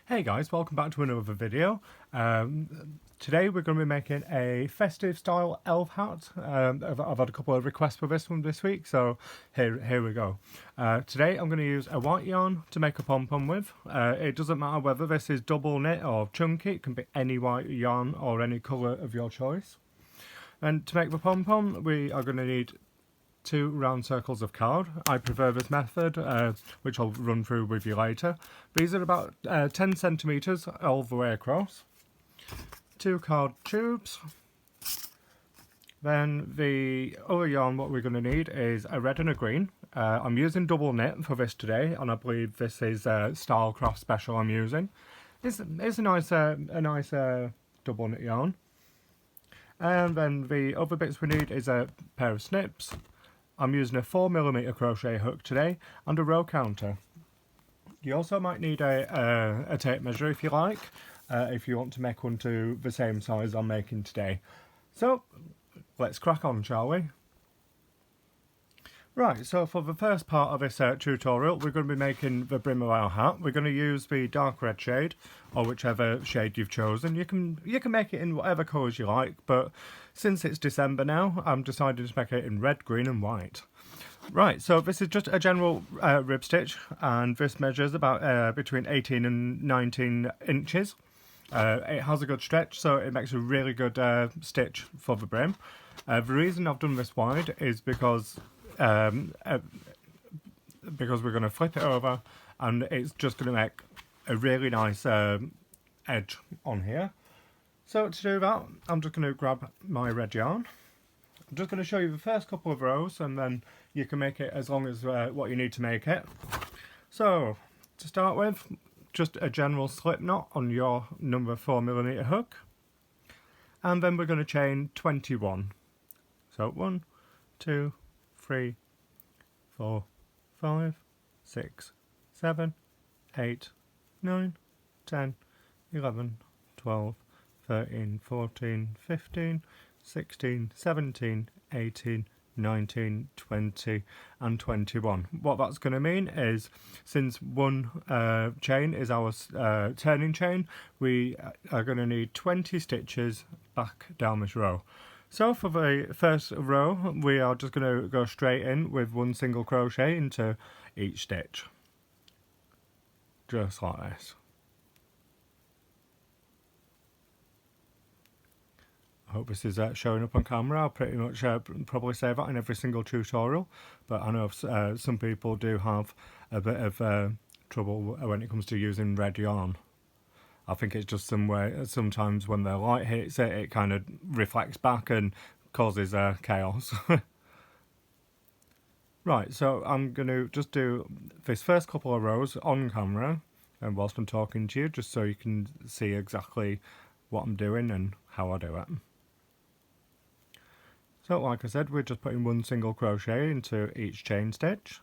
Hey guys, welcome back to another video. Today we're going to be making a festive style elf hat. I've had a couple of requests for this one this week, so here we go. Today I'm going to use a white yarn to make a pom-pom with. It doesn't matter whether this is double knit or chunky, it can be any white yarn or any colour of your choice. And to make the pom-pom we are going to need 2 round circles of card. I prefer this method, which I'll run through with you later. These are about 10 centimetres all the way across. 2 card tubes. Then the other yarn what we're going to need is a red and a green. I'm using double knit for this today, and I believe this is Stylecraft Special I'm using. It's a nice double knit yarn. And then the other bits we need is a pair of snips. I'm using a 4mm crochet hook today and a row counter. You also might need a tape measure if you like, if you want to make one to the same size I'm making today. So let's crack on, shall we? Right, so for the first part of this tutorial we're going to be making the brim of our hat. We're going to use the dark red shade, or whichever shade you've chosen. You can make it in whatever colours you like, but since it's December now I'm decided to make it in red, green and white. Right, so this is just a general rib stitch, and this measures about between 18 and 19 inches. It has a good stretch, so it makes a really good stitch for the brim. The reason I've done this wide is because we're going to flip it over and it's just going to make a really nice edge on here. So to do that I'm just going to grab my red yarn. I'm just going to show you the first couple of rows and then you can make it as long as what you need to make it. So to start with, just a general slip knot on your number 4mm hook, and then we're going to chain 21. So 1, 2, 3, 4, 5, 6, 7, 8, 9, 10, 11, 12, 13, 14, 15, 16, 17, 18, 19, 20 and 21. What that's going to mean is, since one chain is our turning chain, we are going to need 20 stitches back down this row. So for the first row we are just going to go straight in with one single crochet into each stitch, just like this. I hope this is showing up on camera. I'll pretty much probably say that in every single tutorial, but I know some people do have a bit of trouble when it comes to using red yarn. I think it's just sometimes when the light hits it, it kind of reflects back and causes chaos. Right, so I'm going to just do this first couple of rows on camera, and whilst I'm talking to you, just so you can see exactly what I'm doing and how I do it. So like I said, we're just putting one single crochet into each chain stitch.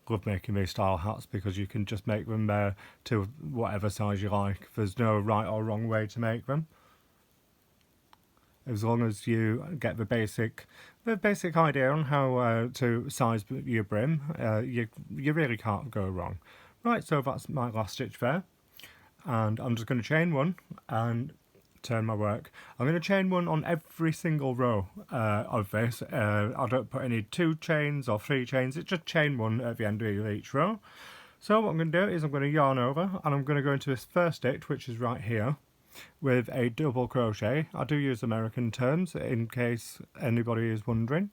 Love making these style hats because you can just make them to whatever size you like. There's no right or wrong way to make them. As long as you get the basic idea on how to size your brim, you really can't go wrong. Right, so that's my last stitch there, and I'm just going to chain one and turn my work. I'm going to chain one on every single row of this. I don't put any 2 chains or 3 chains, it's just chain one at the end of each row. So what I'm going to do is I'm going to yarn over and I'm going to go into this first stitch, which is right here, with a double crochet. I do use American terms in case anybody is wondering.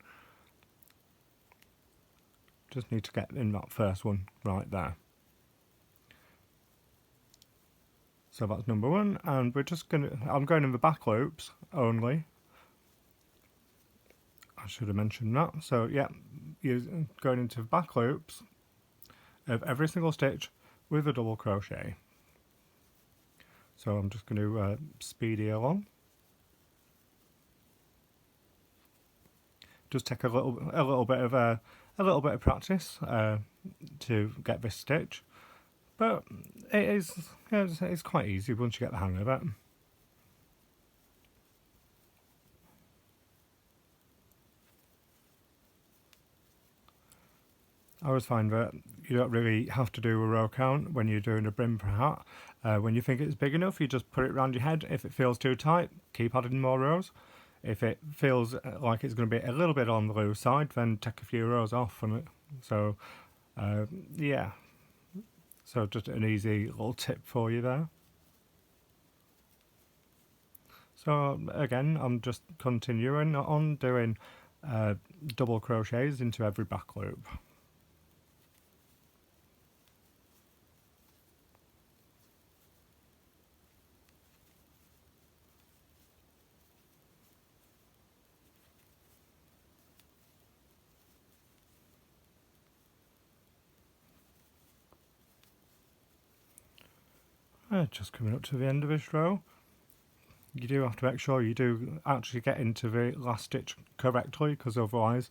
Just need to get in that first one right there. So that's number 1, and I'm going in the back loops only. I should have mentioned that. So yeah, you're going into the back loops of every single stitch with a double crochet. So I'm just going to speed it along. Just take a little bit of practice to get this stitch. but it's quite easy once you get the hang of it. I always find that you don't really have to do a row count when you're doing a brim for a hat. When you think it's big enough, you just put it around your head. If it feels too tight, keep adding more rows. If it feels like it's going to be a little bit on the loose side, then take a few rows off from it. So, yeah. So just an easy little tip for you there. So again, I'm just continuing on doing double crochets into every back loop. Just coming up to the end of this row. You do have to make sure you do actually get into the last stitch correctly, because otherwise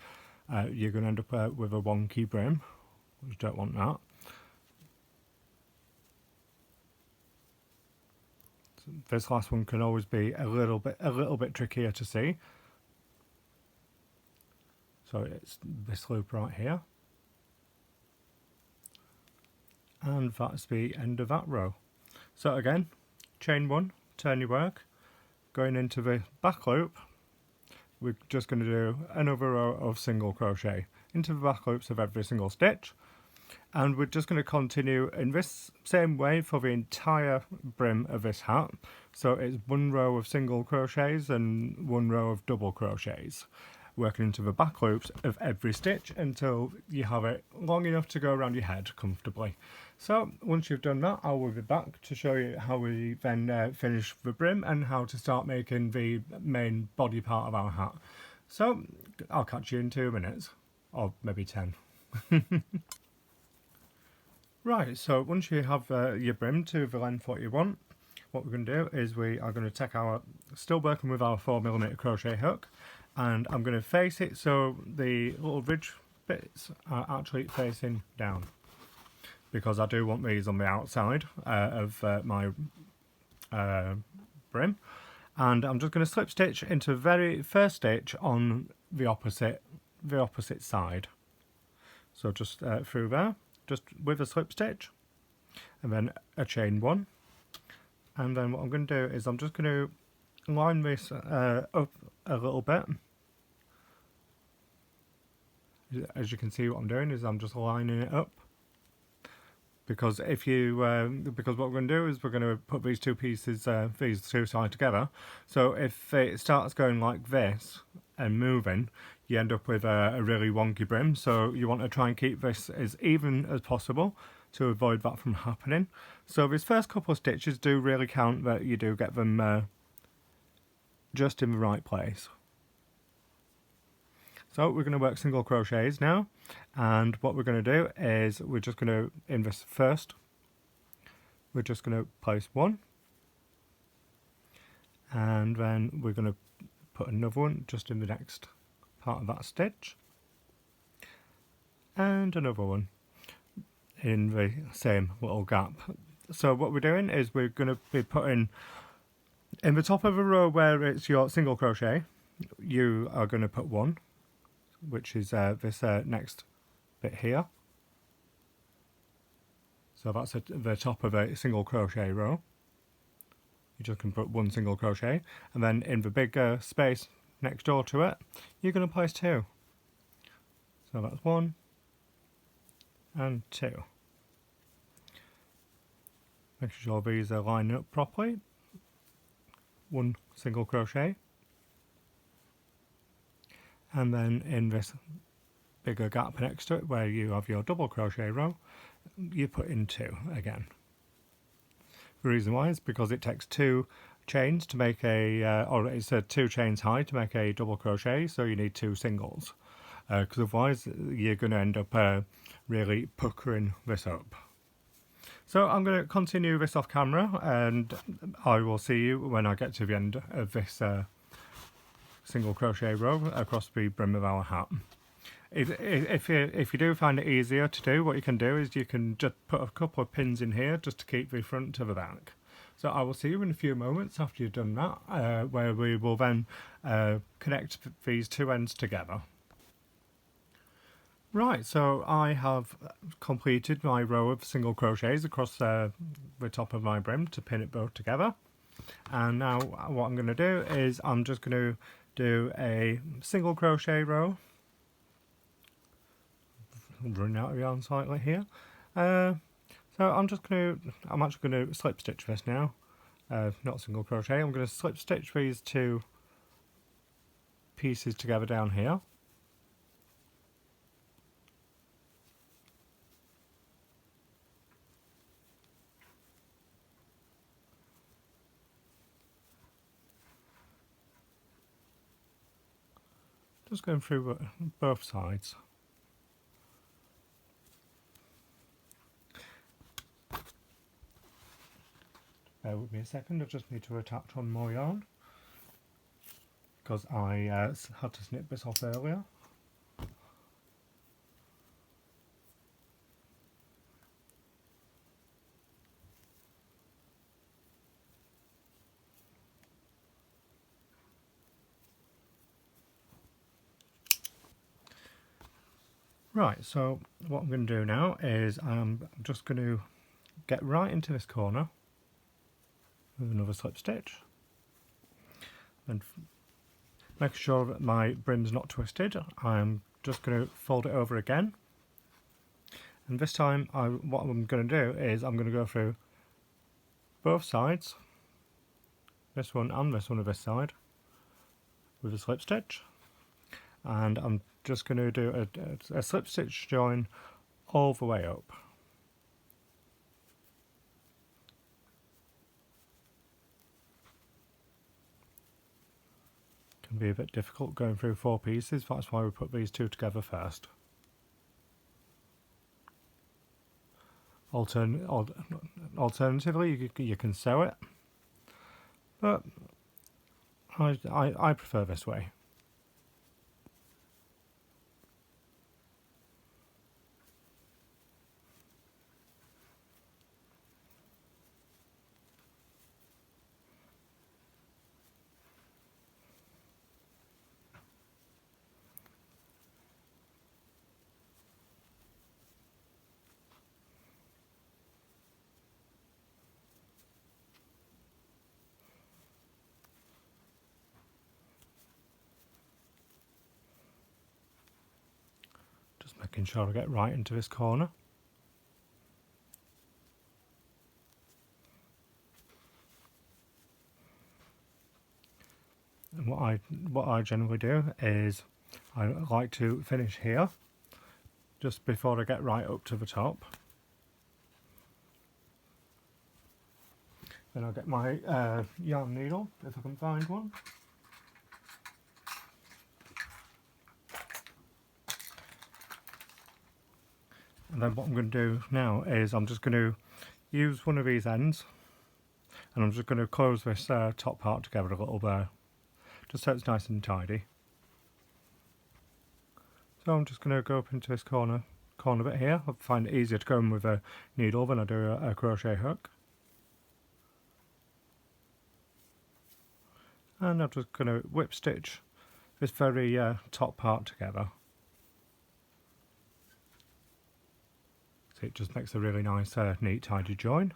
you're going to end up with a wonky brim. You don't want that. So this last one can always be a little bit trickier to see. So it's this loop right here, and that's the end of that row. So again, chain 1, turn your work, going into the back loop, we're just going to do another row of single crochet into the back loops of every single stitch, and we're just going to continue in this same way for the entire brim of this hat. So it's one row of single crochets and one row of double crochets, working into the back loops of every stitch until you have it long enough to go around your head comfortably. So once you've done that, I will be back to show you how we then finish the brim and how to start making the main body part of our hat. So I'll catch you in 2 minutes, or maybe 10. Right, so once you have your brim to the length what you want, what we're going to do is we are going to take our, still working with our 4mm crochet hook, and I'm going to face it so the little ridge bits are actually facing down, because I do want these on the outside of my brim. And I'm just going to slip stitch into the very first stitch on the opposite side. So just through there, just with a slip stitch, and then a chain 1. And then what I'm going to do is I'm just going to line this up a little bit. As you can see, what I'm doing is I'm just lining it up. Because if you, because what we're going to do is we're going to put these two pieces, these two sides together. So if it starts going like this and moving, you end up with a really wonky brim. So you want to try and keep this as even as possible to avoid that from happening. So these first couple of stitches do really count, that you do get them just in the right place. So we're going to work single crochets now, and what we're going to do is we're just going to, in this first, we're just going to place 1, and then we're going to put another one just in the next part of that stitch, and another one in the same little gap. So what we're doing is we're going to be putting in the top of a row where it's your single crochet, you are going to put 1, which is this next bit here. So that's at the top of a single crochet row. You just can put 1 single crochet, and then in the big space next door to it, you're going to place 2. So that's 1 and 2. Make sure these are lining up properly. 1 single crochet, and then in this bigger gap next to it where you have your double crochet row, you put in 2 again. The reason why is because it takes 2 chains to make a, or it's 2 chains high to make a double crochet, so you need 2 singles, because otherwise you're going to end up really puckering this up. So I'm going to continue this off camera, and I will see you when I get to the end of this single crochet row across the brim of our hat. If you do find it easier to do, what you can do is you can just put a couple of pins in here just to keep the front to the back. So I will see you in a few moments after you've done that, where we will then connect these two ends together. Right, so I have completed my row of single crochets across the top of my brim to pin it both together. And now what I'm going to do is I'm just going to do a single crochet row. I'm running out of yarn slightly here. So I'm actually going to slip stitch this now, not single crochet. I'm going to slip stitch these two pieces together down here. Just going through both sides. Bear with me a second, I just need to attach one more yarn because I had to snip this off earlier. Right, so what I'm going to do now is I'm just going to get right into this corner with another slip stitch and make sure that my brim's not twisted. I'm just going to fold it over again, and this time what I'm going to do is I'm going to go through both sides, this one and this one of this side, with a slip stitch, and I'm just going to do a slip stitch join all the way up. Can be a bit difficult going through 4 pieces, that's why we put these two together first. Alternatively, you can sew it, but I prefer this way. Just making sure I get right into this corner. And what I generally do is I like to finish here just before I get right up to the top. Then I'll get my yarn needle if I can find one. And then what I'm going to do now is I'm just going to use one of these ends and I'm just going to close this top part together a little bit, just so it's nice and tidy. So I'm just going to go up into this corner bit here. I find it easier to go in with a needle than I do a crochet hook. And I'm just going to whip stitch this very top part together. So it just makes a really nice, neat, tidy join.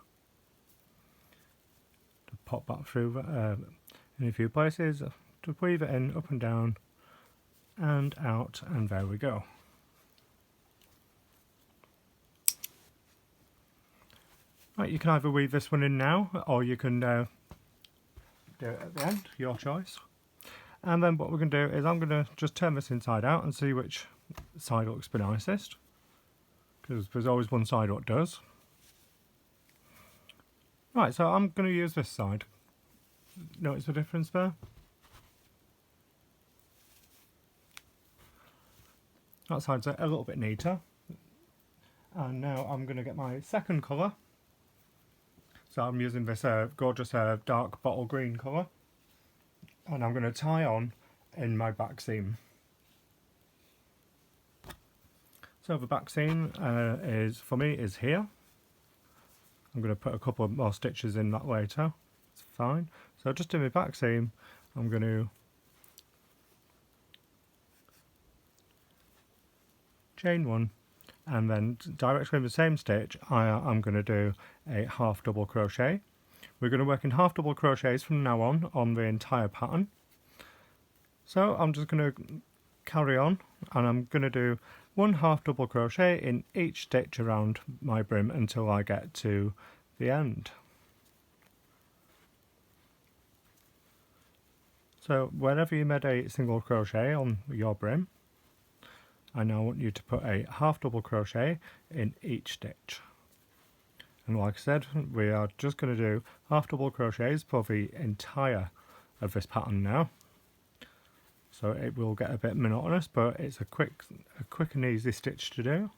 To pop that through in a few places, to weave it in, up and down, and out, and there we go. Right, you can either weave this one in now, or you can do it at the end, your choice. And then what we're going to do is I'm going to just turn this inside out and see which side looks the nicest, because there's always one side what does. Right, so I'm going to use this side. Notice the difference there? That side's a little bit neater. And now I'm going to get my second colour. So I'm using this gorgeous dark bottle green colour. And I'm going to tie on in my back seam. So the back seam for me is here. I'm going to put a couple of more stitches in that later. It's fine. So just in my back seam, I'm going to chain one, and then directly in the same stitch, I'm going to do a half double crochet. We're going to work in half double crochets from now on the entire pattern. So I'm just going to carry on, and I'm going to do one half double crochet in each stitch around my brim until I get to the end. So whenever you made a single crochet on your brim, I now want you to put a half double crochet in each stitch. And like I said, we are just going to do half double crochets for the entire of this pattern now. So it will get a bit monotonous, but it's a quick and easy stitch to do.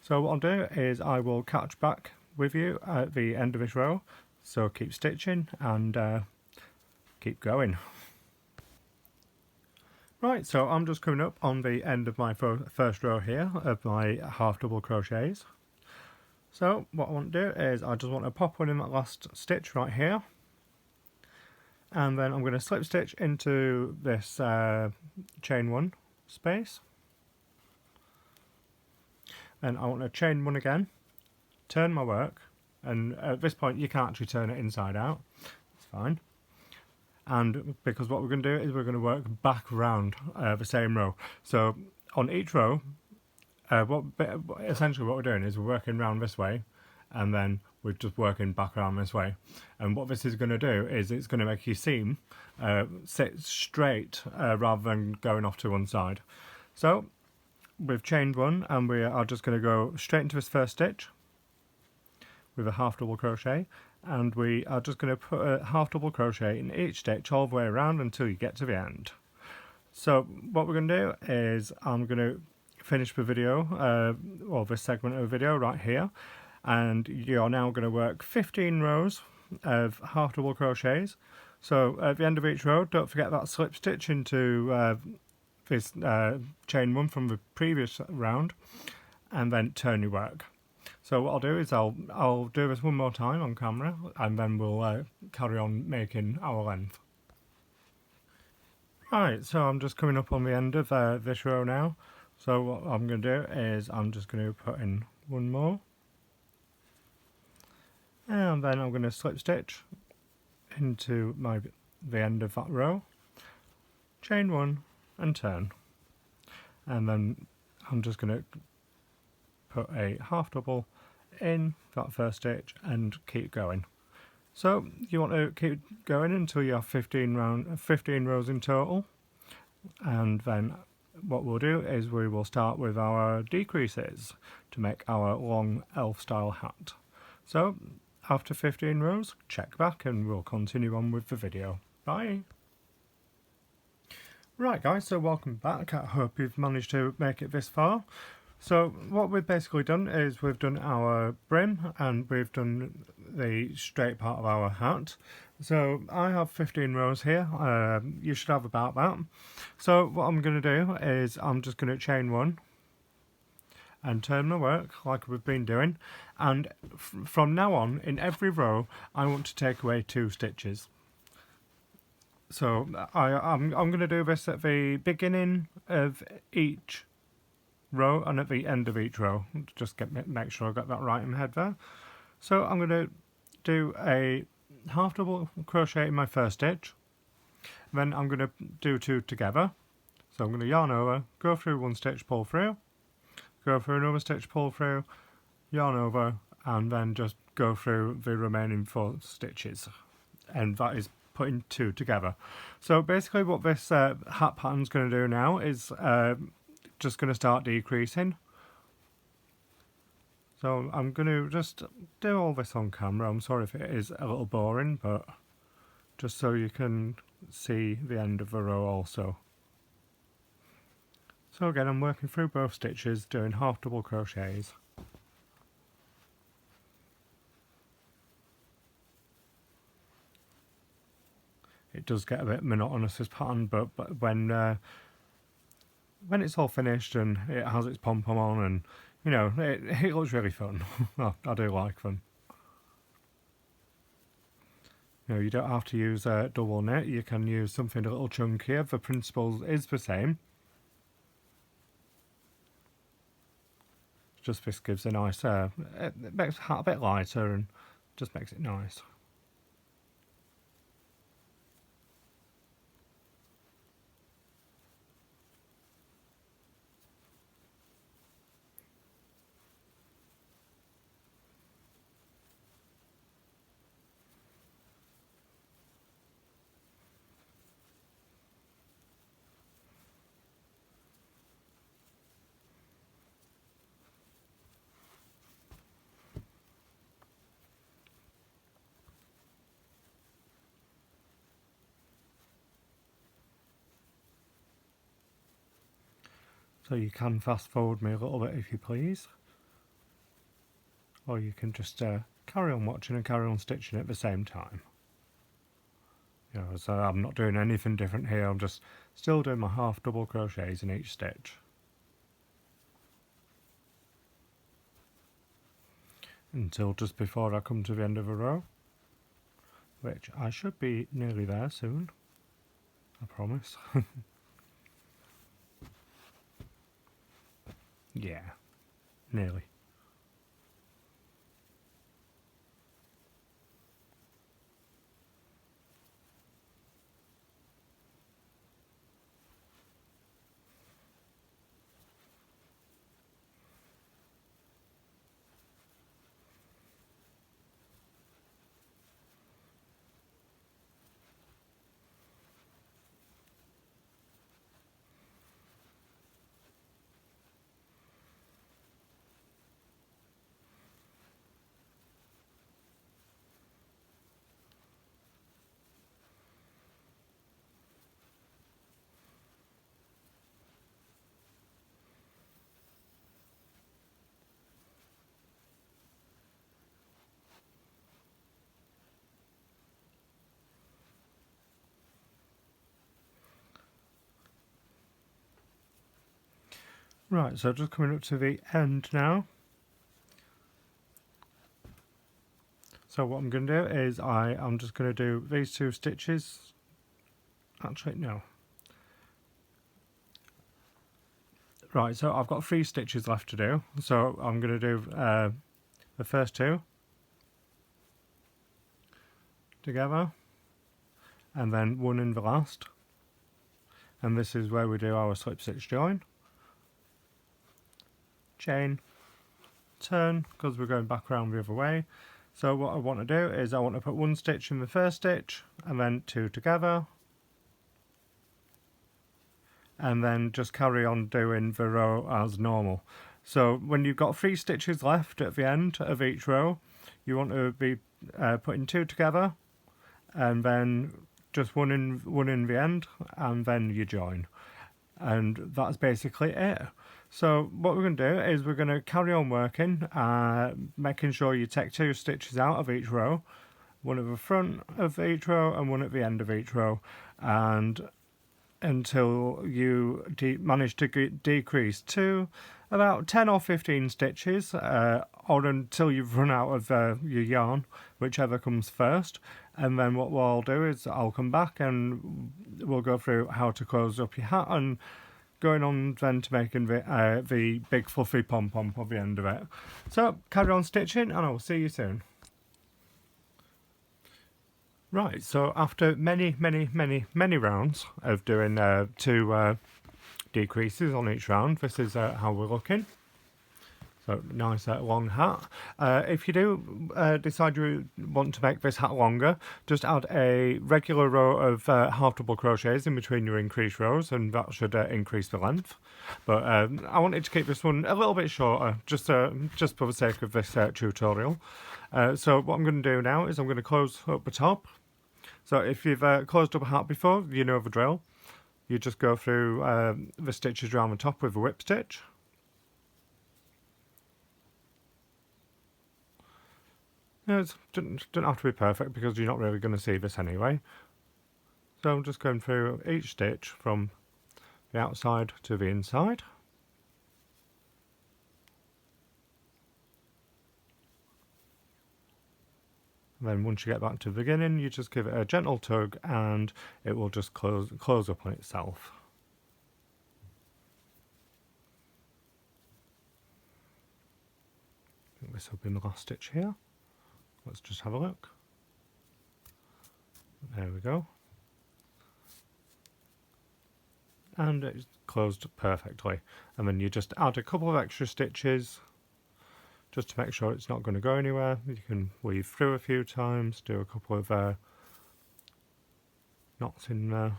So what I'll do is I will catch back with you at the end of this row. So keep stitching and keep going. Right, so I'm just coming up on the end of my first row here of my half double crochets. So what I want to do is I just want to pop one in that last stitch right here. And then I'm going to slip stitch into this chain one space. Then I want to chain one again, turn my work, and at this point you can't actually turn it inside out, it's fine. And because what we're going to do is we're going to work back around the same row. So on each row, essentially what we're doing is we're working round this way, and then we're just working back around this way. And what this is going to do is it's going to make your seam sit straight rather than going off to one side. So we've chained one, and we are just going to go straight into this first stitch with a half double crochet, and we are just going to put a half double crochet in each stitch all the way around until you get to the end. So what we're going to do is I'm going to finish the video, or this segment of the video right here, and you're now going to work 15 rows of half double crochets. So at the end of each row, don't forget that slip stitch into this chain one from the previous round, and then turn your work. So what I'll do is I'll do this one more time on camera, and then we'll carry on making our length. Right, so I'm just coming up on the end of this row now. So what I'm going to do is I'm just going to put in one more, and then I'm going to slip stitch into the end of that row, chain one and turn, and then I'm just going to put a half double in that first stitch and keep going. So you want to keep going until you have 15 rows in total, and then what we'll do is we will start with our decreases to make our long elf style hat. So after 15 rows, check back and we'll continue on with the video. Bye! Right guys, so welcome back. I hope you've managed to make it this far. So what we've basically done is we've done our brim and we've done the straight part of our hat. So I have 15 rows here, you should have about that. So what I'm going to do is I'm just going to chain one and turn my work like we've been doing, and from now on in every row I want to take away 2 stitches. So I'm going to do this at the beginning of each row and at the end of each row. Just make sure I got that right in my head there. So I'm going to do a half double crochet in my first stitch, then I'm going to do 2 together. So I'm going to yarn over, go through 1 stitch, pull through, go through another stitch, pull through, yarn over, and then just go through the remaining 4 stitches, and that is putting 2 together. So basically what this hat pattern is going to do now is just going to start decreasing. So I'm going to just do all this on camera. I'm sorry if it is a little boring, but just so you can see the end of the row also. So again, I'm working through both stitches, doing half double crochets. It does get a bit monotonous, this pattern, but when when it's all finished and it has its pom-pom on, and you know, it looks really fun. I do like them. You know, you don't have to use a double knit, you can use something a little chunkier. The principle is the same. Just this gives a nice, it makes the hat a bit lighter and just makes it nice. So you can fast forward me a little bit if you please. Or you can just carry on watching and carry on stitching at the same time. You know, so I'm not doing anything different here, I'm just still doing my half double crochets in each stitch. Until just before I come to the end of a row, which I should be nearly there soon, I promise. Yeah, nearly. Right, so just coming up to the end now. So what I'm going to do is I'm just going to do these 2 stitches. Actually, no. Right, so I've got 3 stitches left to do. So I'm going to do the first 2 together, and then 1 in the last. And this is where we do our slip stitch join. Chain, turn, because we're going back around the other way. So what I want to do is I want to put 1 stitch in the first stitch and then 2 together, and then just carry on doing the row as normal. So when you've got 3 stitches left at the end of each row, you want to be putting 2 together and then just one in the end, and then you join, and that's basically it. So what we're going to do is we're going to carry on working, making sure you take 2 stitches out of each row, 1 at the front of each row and 1 at the end of each row, and until you manage to decrease to about 10 or 15 stitches, or until you've run out of your yarn, whichever comes first. And then what I'll do is I'll come back and we'll go through how to close up your hat, and going on then to making the big fluffy pom-pom at the end of it. So carry on stitching and I'll see you soon. Right, so after many rounds of doing 2 decreases on each round, this is how we're looking. So nice long hat. If you do decide you want to make this hat longer, just add a regular row of half double crochets in between your increased rows, and that should increase the length. But I wanted to keep this one a little bit shorter, just for the sake of this tutorial. So what I'm going to do now is I'm going to close up the top. So if you've closed up a hat before, you know the drill. You just go through the stitches around the top with a whip stitch. No, it doesn't have to be perfect because you're not really going to see this anyway. So I'm just going through each stitch from the outside to the inside. And then once you get back to the beginning, you just give it a gentle tug and it will just close up on itself. I think this will be my last stitch here. Let's just have a look. There we go. And it's closed perfectly. And then you just add a couple of extra stitches just to make sure it's not going to go anywhere. You can weave through a few times, do a couple of knots in there.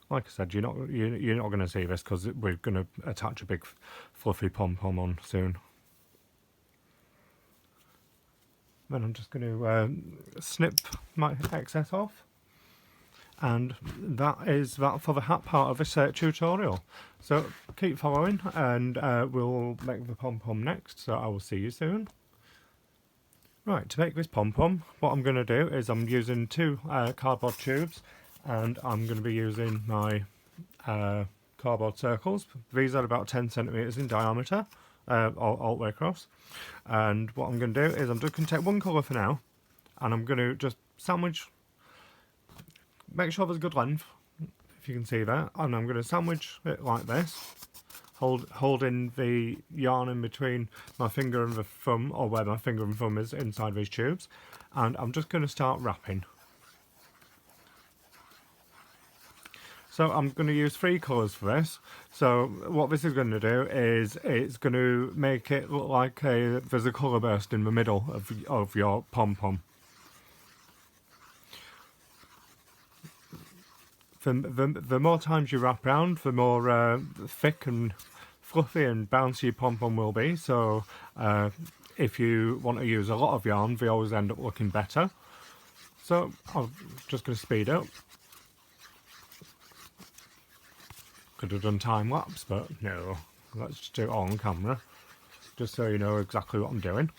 Like I said, you're not going to see this because we're going to attach a big fluffy pom-pom on soon. Then I'm just going to snip my excess off. And that is that for the hat part of this tutorial. So keep following and we'll make the pom-pom next, so I will see you soon. Right, to make this pom-pom, what I'm going to do is I'm using two cardboard tubes and I'm going to be using my cardboard circles. These are about 10 centimetres in diameter, all the way across. And what I'm going to do is I'm just going to take one colour for now and I'm going to just sandwich. Make sure there's good length, if you can see that, and I'm going to sandwich it like this, holding the yarn in between my finger and the thumb, or where my finger and thumb is inside these tubes, and I'm just going to start wrapping. So I'm going to use 3 colours for this. So what this is going to do is it's going to make it look like there's a colour burst in the middle of your pom-pom. The more times you wrap around, the more thick and fluffy and bouncy your pom-pom will be. So if you want to use a lot of yarn, they always end up looking better. So I'm just going to speed up. Could have done time lapse, but no. Let's just do it all on camera, just so you know exactly what I'm doing.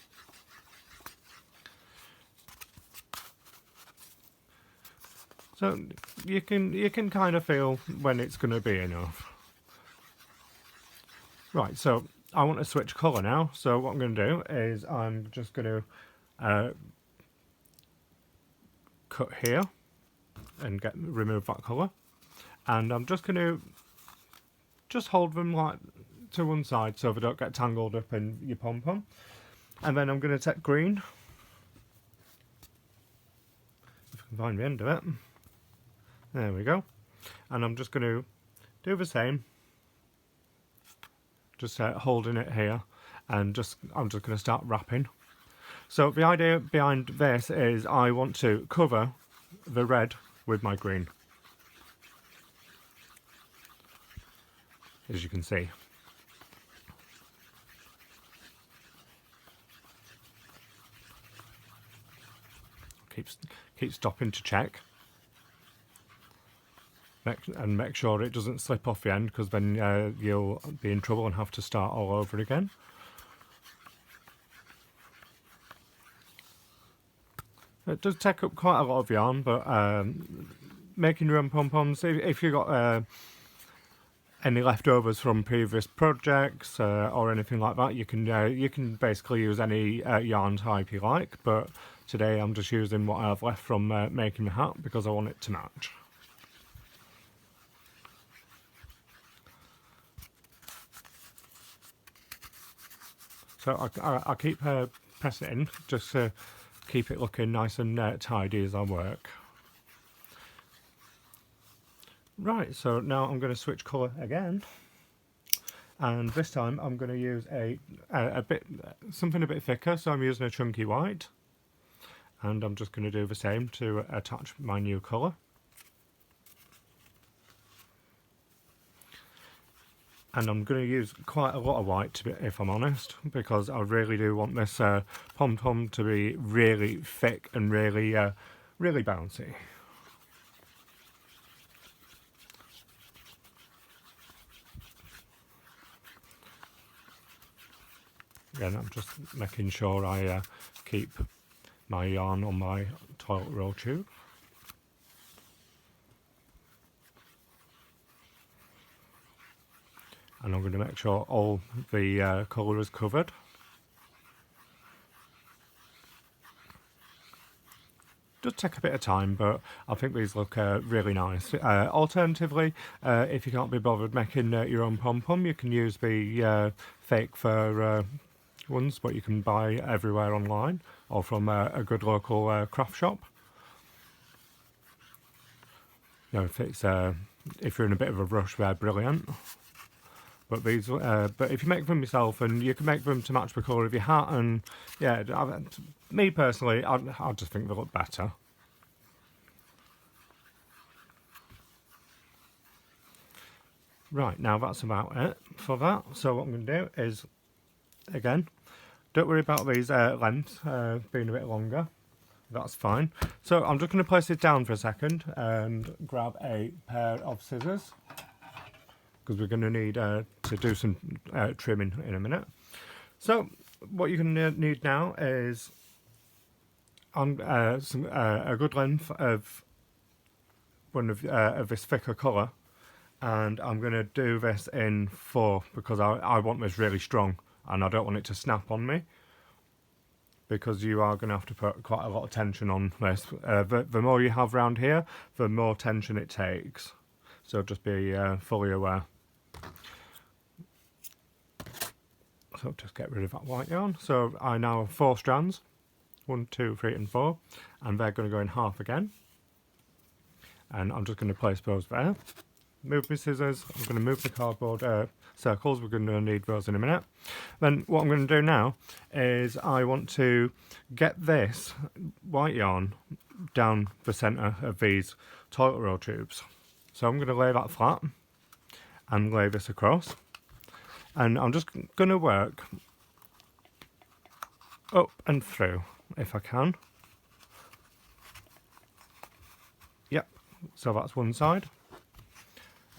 So you can kind of feel when it's going to be enough. Right, so I want to switch colour now. So what I'm going to do is I'm just going to cut here and remove that colour. And I'm just going to hold them like to one side so they don't get tangled up in your pom-pom. And then I'm going to take green. If I can find the end of it. There we go. And I'm just going to do the same. Just holding it here, and I'm just going to start wrapping. So the idea behind this is I want to cover the red with my green, as you can see. Keep stopping to check. And make sure it doesn't slip off the end, because then you'll be in trouble and have to start all over again. It does take up quite a lot of yarn, but making your own pom-poms, if you've got any leftovers from previous projects or anything like that, you can basically use any yarn type you like, but today I'm just using what I have left from making the hat because I want it to match. So I keep pressing it in just to keep it looking nice and tidy as I work. Right, so now I'm going to switch colour again, and this time I'm going to use something a bit thicker. So I'm using a chunky white, and I'm just going to do the same to attach my new colour. And I'm going to use quite a lot of white, if I'm honest, because I really do want this pom-pom to be really thick and really bouncy. Again, I'm just making sure I keep my yarn on my toilet roll tube. and I'm going to make sure all the colour is covered. Does take a bit of time, but I think these look really nice. Alternatively, if you can't be bothered making your own pom-pom, you can use the fake fur ones, what you can buy everywhere online or from a good local craft shop. You know, if you're in a bit of a rush, they're brilliant. But these, but if you make them yourself, and you can make them to match the colour of your hat, and yeah, me personally, I just think they look better. Right, now that's about it for that. So what I'm going to do is, again, don't worry about these lengths being a bit longer. That's fine. So I'm just going to place it down for a second and grab a pair of scissors, because we're going to need to do some trimming in a minute. So what you're going to need now is a good length of one of this thicker colour, and I'm going to do this in 4 because I want this really strong and I don't want it to snap on me, because you are going to have to put quite a lot of tension on this. The more you have around here, the more tension it takes, so just be fully aware. So just get rid of that white yarn. So I now have 4 strands, 1, 2, 3 and 4, and they're going to go in half again, and I'm just going to place those there. Move my scissors, I'm going to move the cardboard circles, we're going to need those in a minute. Then what I'm going to do now is I want to get this white yarn down the centre of these toilet roll tubes. So I'm going to lay that flat and lay this across, and I'm just going to work up and through if I can. Yep, so that's one side.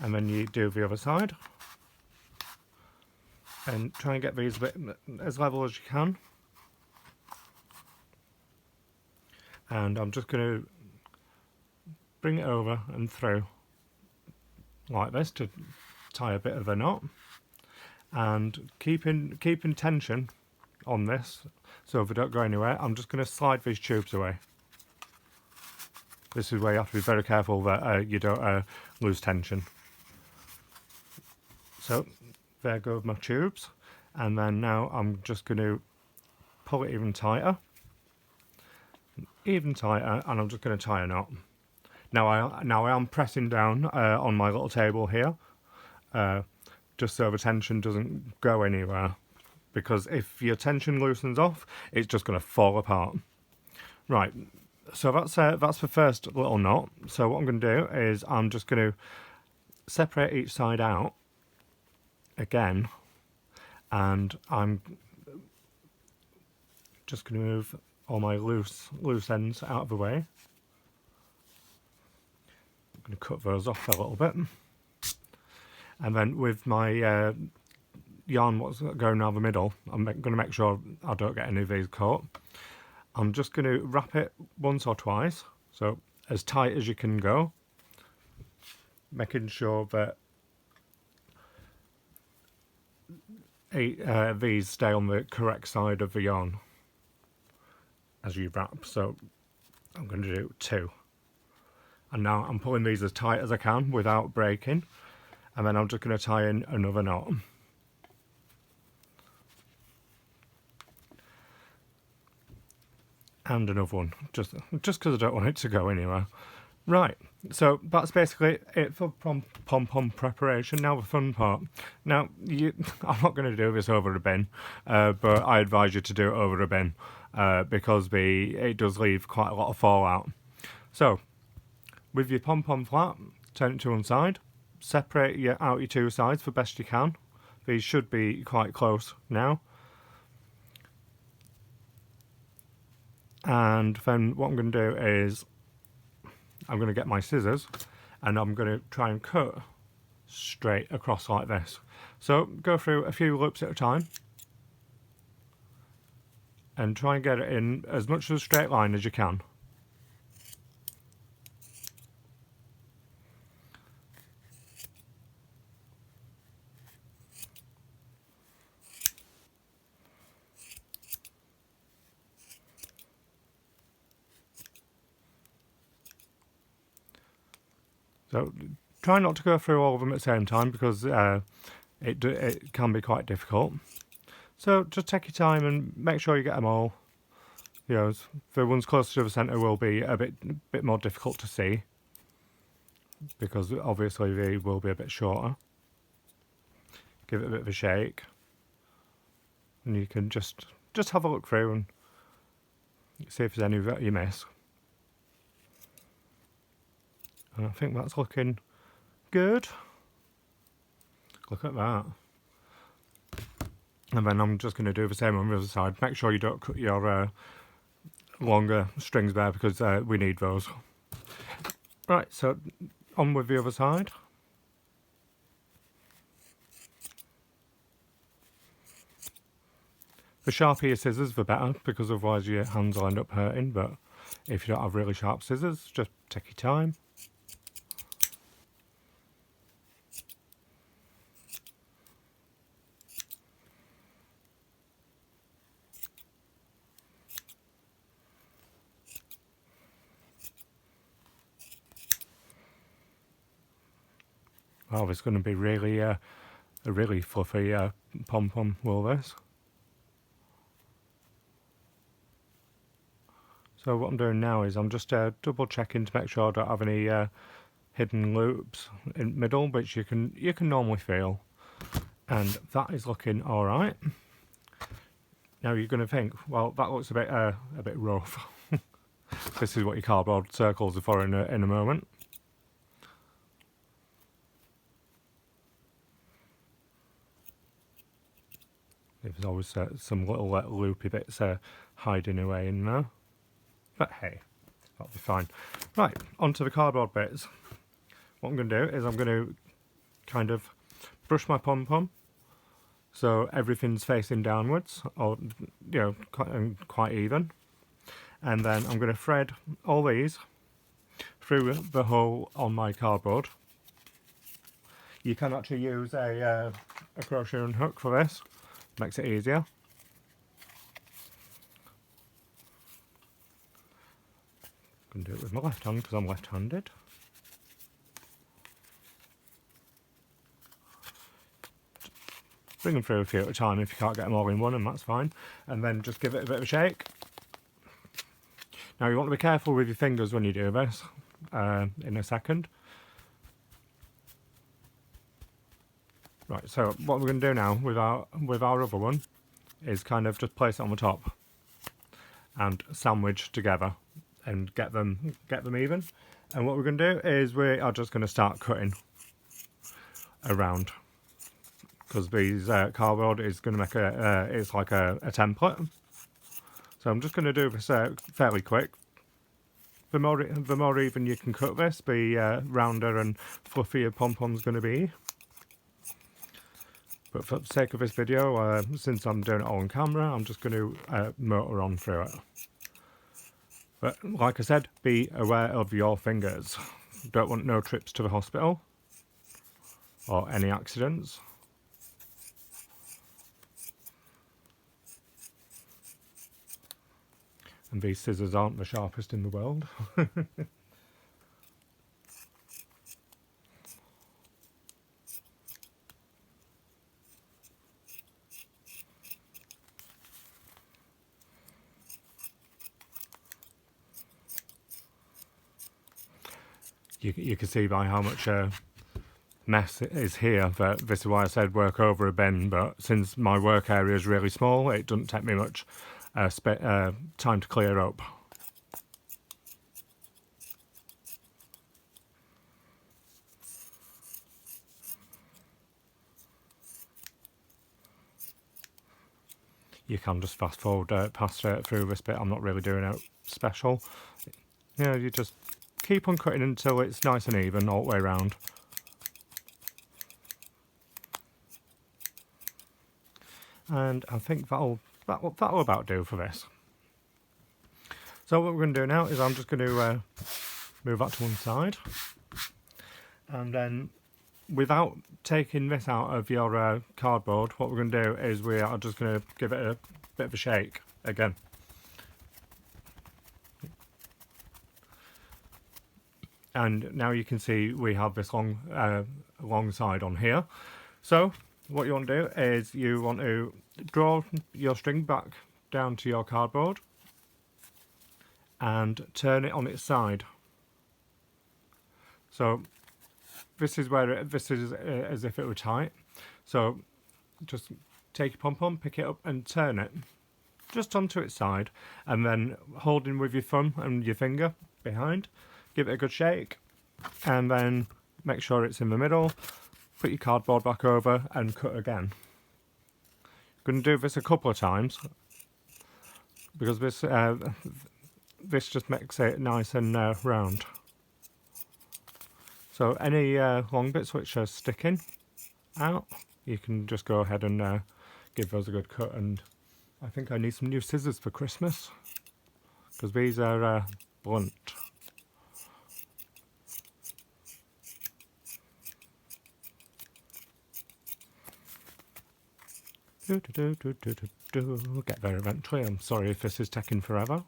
And then you do the other side, and try and get these a bit as level as you can. And I'm just going to bring it over and through like this to tie a bit of a knot, and keeping tension on this so if they don't go anywhere. I'm just going to slide these tubes away. This is where you have to be very careful that you don't lose tension. So there go my tubes, and then now I'm just going to pull it even tighter, and I'm just going to tie a knot. Now I am pressing down on my little table here, just so the tension doesn't go anywhere, because if your tension loosens off, it's just going to fall apart. Right, so that's the first little knot. So what I'm going to do is I'm just going to separate each side out again, and I'm just going to move all my loose ends out of the way. I'm going to cut those off a little bit, and then with my yarn what's going down the middle, I'm going to make sure I don't get any of these caught. I'm just going to wrap it once or twice, so as tight as you can go, making sure that these stay on the correct side of the yarn as you wrap. So I'm going to do 2, and now I'm pulling these as tight as I can without breaking, and then I'm just going to tie in another knot. And another one, just because I don't want it to go anywhere. Right, so that's basically it for pom-pom preparation. Now the fun part. Now, I'm not going to do this over a bin, but I advise you to do it over a bin, because it does leave quite a lot of fallout. So, with your pom-pom flat, turn it to one side, separate out your 2 sides the best you can. These should be quite close now. And then what I'm going to do is I'm going to get my scissors, and I'm going to try and cut straight across like this. So go through a few loops at a time and try and get it in as much of a straight line as you can. So try not to go through all of them at the same time because it can be quite difficult. So just take your time and make sure you get them all. You know, the ones closer to the centre will be a bit more difficult to see because obviously they will be a bit shorter. Give it a bit of a shake, and you can just have a look through and see if there's any that you miss. And I think that's looking good. Look at that. And then I'm just going to do the same on the other side. Make sure you don't cut your longer strings there because we need those. Right, so on with the other side. The sharper your scissors, the better, because otherwise your hands will end up hurting. But if you don't have really sharp scissors, just take your time. Oh, it's going to be really a really fluffy pom-pom wool, this. So what I'm doing now is I'm just double checking to make sure I don't have any hidden loops in the middle, which you can normally feel. And that is looking all right. Now you're going to think, well, that looks a bit rough. This is what your cardboard circles are for in a moment. There's always some little loopy bits hiding away in there. But hey, that'll be fine. Right, onto the cardboard bits. What I'm going to do is I'm going to kind of brush my pom-pom so everything's facing downwards, or you know, quite even. And then I'm going to thread all these through the hole on my cardboard. You can actually use a crochet hook for this. Makes it easier. I can do it with my left hand because I'm left-handed. Bring them through a few at a time if you can't get them all in one, and that's fine. And then just give it a bit of a shake. Now you want to be careful with your fingers when you do this in a second. Right, so what we're going to do now with our other one is kind of just place it on the top and sandwich together and get them even. And what we're going to do is we are just going to start cutting around because these cardboard is going to make it's like a template. So I'm just going to do this fairly quick. The more even you can cut this, the rounder and fluffier pom-pom's going to be. But for the sake of this video, since I'm doing it all on camera, I'm just going to motor on through it. But like I said, be aware of your fingers. Don't want no trips to the hospital or any accidents. And these scissors aren't the sharpest in the world. You can see by how much mess is here that this is why I said work over a bin, but since my work area is really small, it doesn't take me much time to clear up. You can just fast forward past through this bit. I'm not really doing it special. You know, you just keep on cutting until it's nice and even all the way around. And I think that'll about do for this. So what we're going to do now is I'm just going to move that to one side, and then without taking this out of your cardboard, what we're going to do is we are just going to give it a bit of a shake again. And now you can see we have this long side on here. So what you want to do is you want to draw your string back down to your cardboard and turn it on its side. So this is where this is as if it were tight. So just take your pom-pom, pick it up and turn it just onto its side, and then holding with your thumb and your finger behind, give it a good shake, and then make sure it's in the middle. Put your cardboard back over and cut again. I'm going to do this a couple of times because this just makes it nice and round. So any long bits which are sticking out, you can just go ahead and give those a good cut. And I think I need some new scissors for Christmas because these are blunt. We'll get there eventually. I'm sorry if this is taking forever.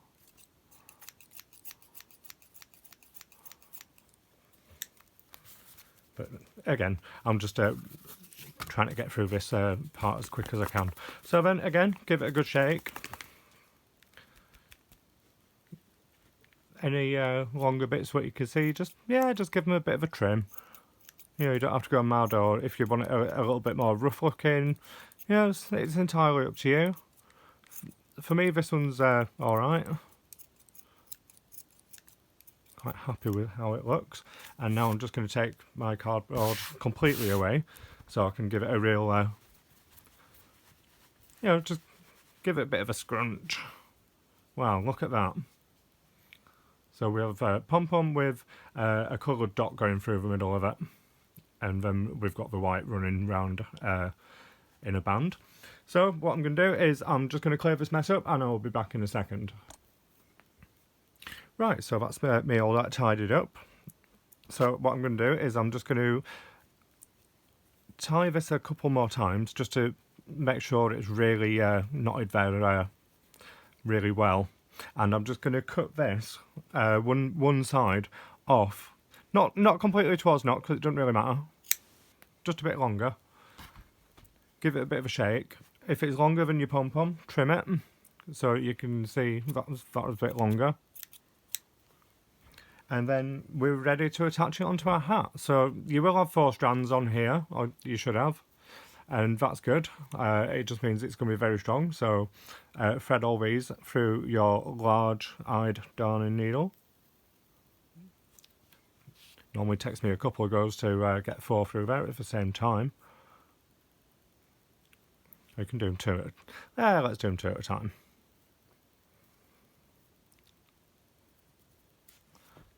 But again, I'm just trying to get through this part as quick as I can. So then again, give it a good shake. Any longer bits what you can see, just give them a bit of a trim. You know, you don't have to go mad, or if you want it a little bit more rough looking, you know, it's entirely up to you. For me, this one's alright. Quite happy with how it looks. And now I'm just going to take my cardboard completely away so I can give it a real, you know, just give it a bit of a scrunch. Wow, look at that. So we have a pom-pom with a coloured dot going through the middle of it. And then we've got the white running round in a band. So what I'm going to do is I'm just going to clear this mess up and I'll be back in a second. Right, so that's me all that tidied up. So what I'm going to do is I'm just going to tie this a couple more times just to make sure it's really knotted there really well. And I'm just going to cut this one side off. Not completely towards knot because it doesn't really matter. Just a bit longer. Give it a bit of a shake. If it's longer than your pom-pom, trim it. So you can see that was a bit longer. And then we're ready to attach it onto our hat. So you will have 4 strands on here, or you should have. And that's good. It just means it's going to be very strong. So thread all these through your large-eyed darning needle. Normally takes me a couple of goes to get 4 through there at the same time. We can do them 2 let's do them 2 at a time.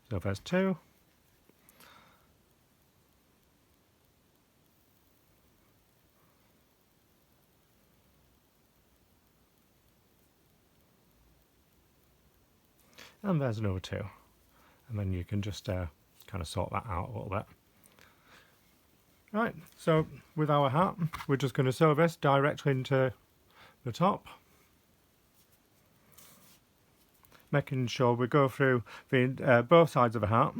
So there's 2. And there's another 2. And then you can just kind of sort that out a little bit. Right, so with our hat, we're just going to sew this directly into the top. Making sure we go through the both sides of the hat.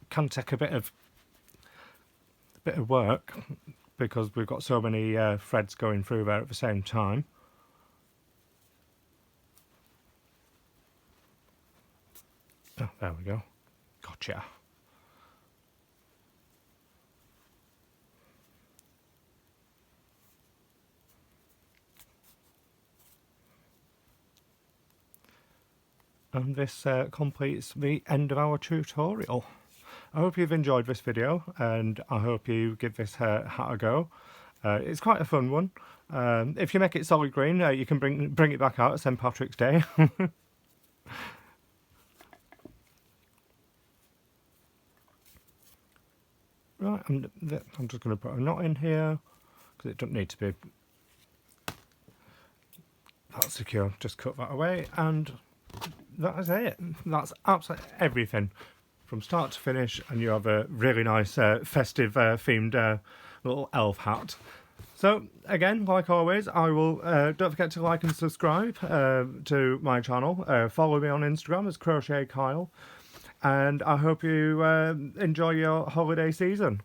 Can take a bit of work because we've got so many threads going through there at the same time. Oh, there we go. Gotcha. And this completes the end of our tutorial. I hope you've enjoyed this video and I hope you give this hat a go. It's quite a fun one. If you make it solid green, you can bring it back out at St. Patrick's Day. Right, I'm just going to put a knot in here because it doesn't need to be that secure. Just cut that away and that is it. That's absolutely everything from start to finish, and you have a really nice festive themed little elf hat. So again, like always, I will don't forget to like and subscribe to my channel. Follow me on Instagram as Crochet Kyle, and I hope you enjoy your holiday season.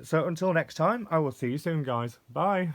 So until next time, I will see you soon, guys. Bye.